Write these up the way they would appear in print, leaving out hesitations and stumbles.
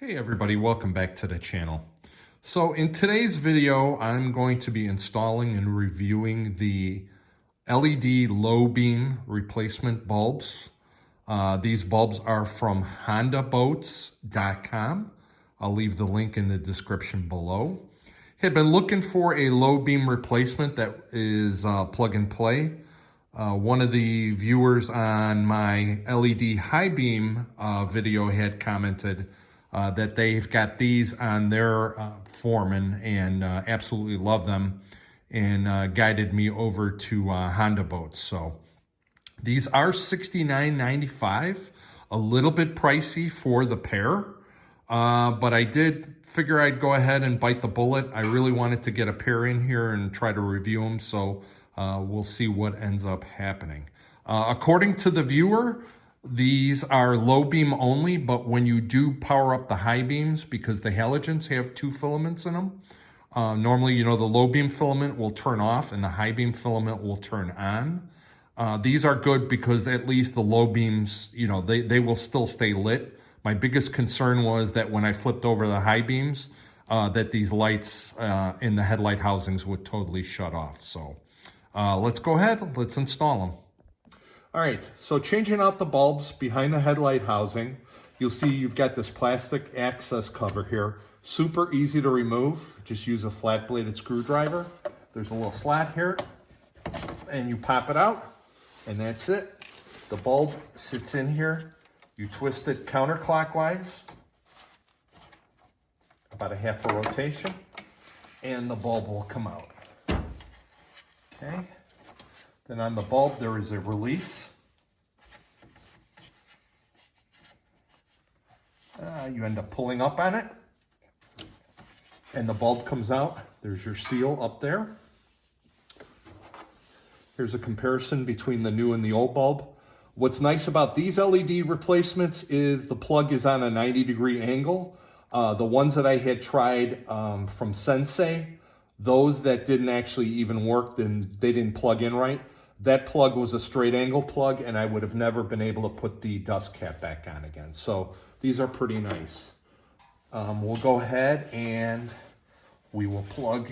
Hey everybody, welcome back to the channel. So in today's video, I'm going to be installing and reviewing the LED low beam replacement bulbs. These bulbs are from hondaboats.com. I'll leave the link in the description below. Had been looking for a low beam replacement that is plug and play. One of the viewers on my LED high beam video had commented that they've got these on their Foreman and absolutely love them, and guided me over to Honda Boats. So these are $69.95, a little bit pricey for the pair, but I did figure I'd go ahead and bite the bullet. I really wanted to get a pair in here and try to review them, so we'll see what ends up happening. According to the viewer, these are low beam only, but when you do power up the high beams, because the halogens have two filaments in them, normally, the low beam filament will turn off and the high beam filament will turn on. These are good because at least the low beams, they will still stay lit. My biggest concern was that when I flipped over the high beams, that these lights in the headlight housings would totally shut off. So let's go ahead, let's install them. All right, so changing out the bulbs behind the headlight housing, you'll see you've got this plastic access cover here. Super easy to remove. Just use a flat bladed screwdriver. There's a little slot here, and you pop it out, and that's it. The bulb sits in here. You twist it counterclockwise, about a half a rotation, and the bulb will come out. Okay. Then on the bulb, there is a release. You end up pulling up on it, and the bulb comes out. There's your seal up there. Here's a comparison between the new and the old bulb. What's nice about these LED replacements is the plug is on a 90-degree angle. The ones that I had tried from Sensei, those that didn't actually even work, then they didn't plug in right. That plug was a straight angle plug, and I would have never been able to put the dust cap back on again. So these are pretty nice. We'll go ahead and we will plug.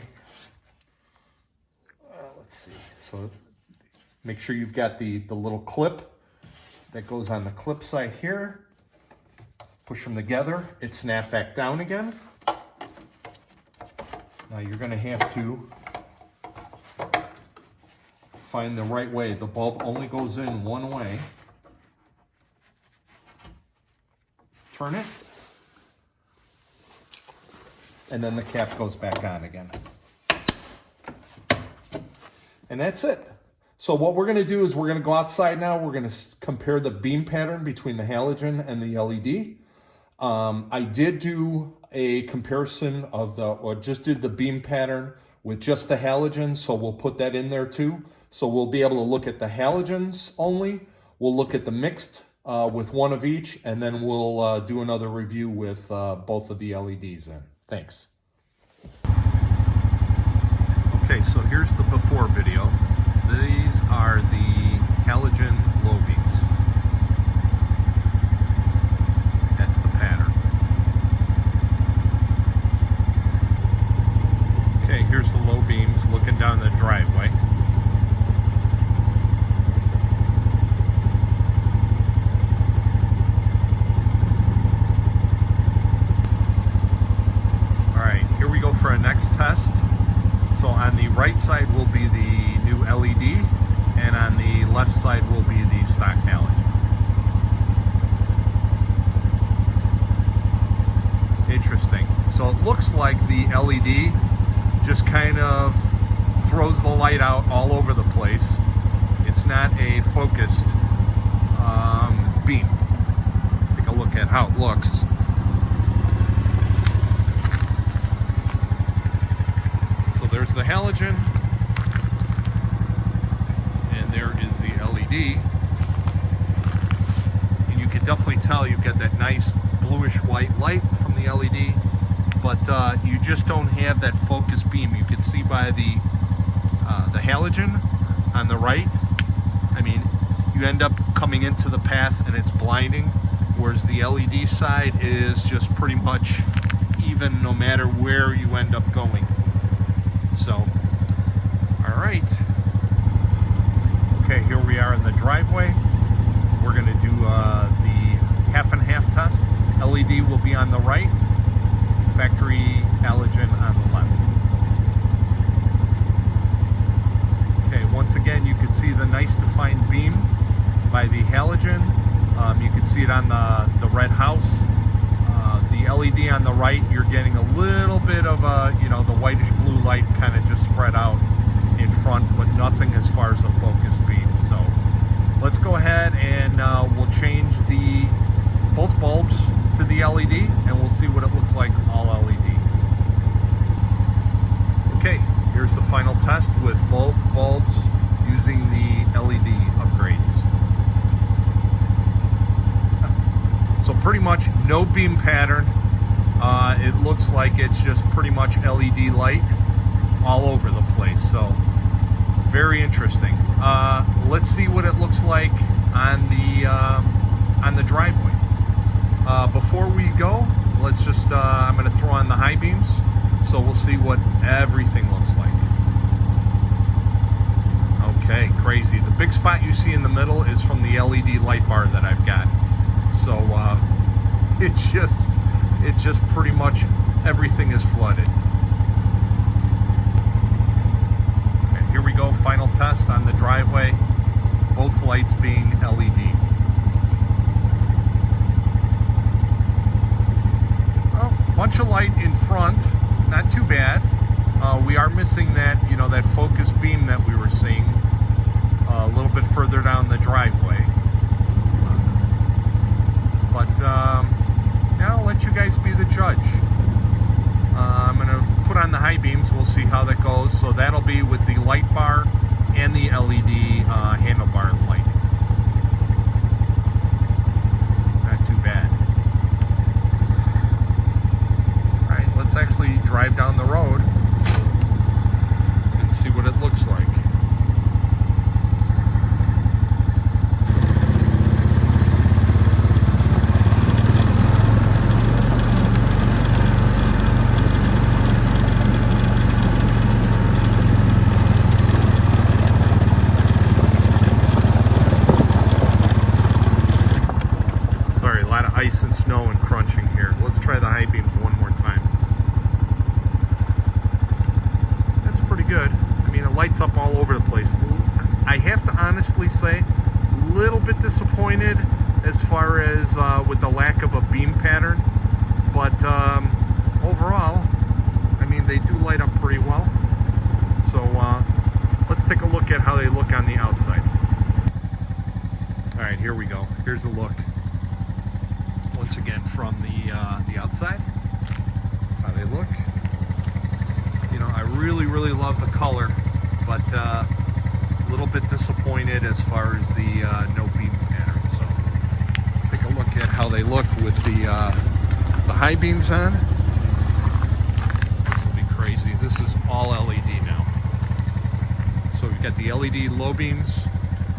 Let's see. So make sure you've got the little clip that goes on the clip side here. Push them together. It snaps back down again. Now you're going to have to find the right way. The bulb only goes in one way. Turn it. And then the cap goes back on again. And that's it. So what we're going to do is we're going to go outside now. We're going to compare the beam pattern between the halogen and the LED. I did do a comparison of just did the beam pattern with just the halogen, so we'll put that in there too. So we'll be able to look at the halogens only. We'll look at the mixed with one of each, and then we'll do another review with both of the LEDs in. Thanks. Okay, so here's the before video. These are the halogen low beams. That's the pattern. Okay, here's the low beams looking down the driveway. For our next test. So on the right side will be the new LED, and on the left side will be the stock halogen. Interesting. So it looks like the LED just kind of throws the light out all over the place. It's not a focused beam. Let's take a look at how it looks. There's the halogen, and there is the LED, and you can definitely tell you've got that nice bluish white light from the LED, but you just don't have that focus beam. You can see by the halogen on the right, I mean, you end up coming into the path and it's blinding. whereas the LED side is just pretty much even no matter where you end up going. So, all right. Okay, here we are in the driveway. We're gonna do the half and half test. LED will be on the right, factory halogen on the left. Okay, once again, you can see the nice defined beam by the halogen. You can see it on the red house. The LED on the right, you're getting a little bit of the whitish blue light kind of just spread out in front, but nothing as far as a focus beam. So let's go ahead and we'll change both bulbs to the LED, and we'll see what it looks like all LED. Okay, here's the final test with both bulbs using the LED upgrades. So pretty much no beam pattern. It looks like it's just pretty much LED light all over the place. So very interesting. Let's see what it looks like on the driveway. Before we go, let's just I'm going to throw on the high beams, so we'll see what everything looks like. Okay, crazy. The big spot you see in the middle is from the LED light bar that I've got. So it's just pretty much everything is flooded. Okay, here we go, final test on the driveway, both lights being LED. Well, bunch of light in front, not too bad. We are missing that, that focus beam that we were seeing a little bit further down the driveway. But now I'll let you guys be the judge. I'm going to put on the high beams. We'll see how that goes. So that'll be with the light bar and the LED handlebar light. Not too bad. All right, let's actually drive down the road and see what it looks like. Ice and snow and crunching here. Let's try the high beams one more time. That's pretty good. I mean, it lights up all over the place. I have to honestly say, a little bit disappointed as far as with the lack of a beam pattern, but overall, I mean, they do light up pretty well. So let's take a look at how they look on the outside. All right, here we go. Here's a look. Once again from the outside, how they look. I really love the color, but a little bit disappointed as far as the no beam pattern. So let's take a look at how they look with the high beams on. This will be crazy. This is all LED now. So we've got the LED low beams,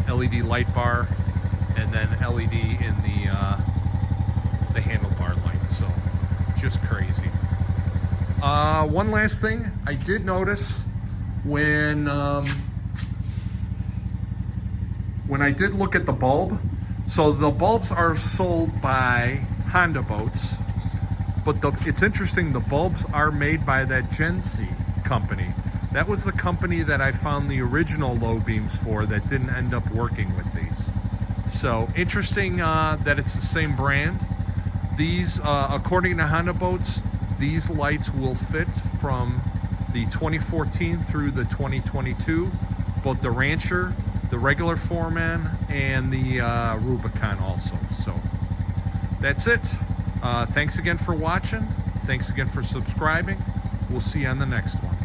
LED light bar, and then LED in the handlebar light. So just crazy. One last thing I did notice when I did look at the bulb. So the bulbs are sold by Honda boats, but it's interesting, the bulbs are made by that Gency company. That was the company that I found the original low beams for that didn't end up working with these. So interesting that it's the same brand. These, according to Honda boats, these lights will fit from the 2014 through the 2022, both the Rancher, the regular Foreman, and the Rubicon also. So that's it. Thanks again for watching. Thanks again for subscribing. We'll see you on the next one.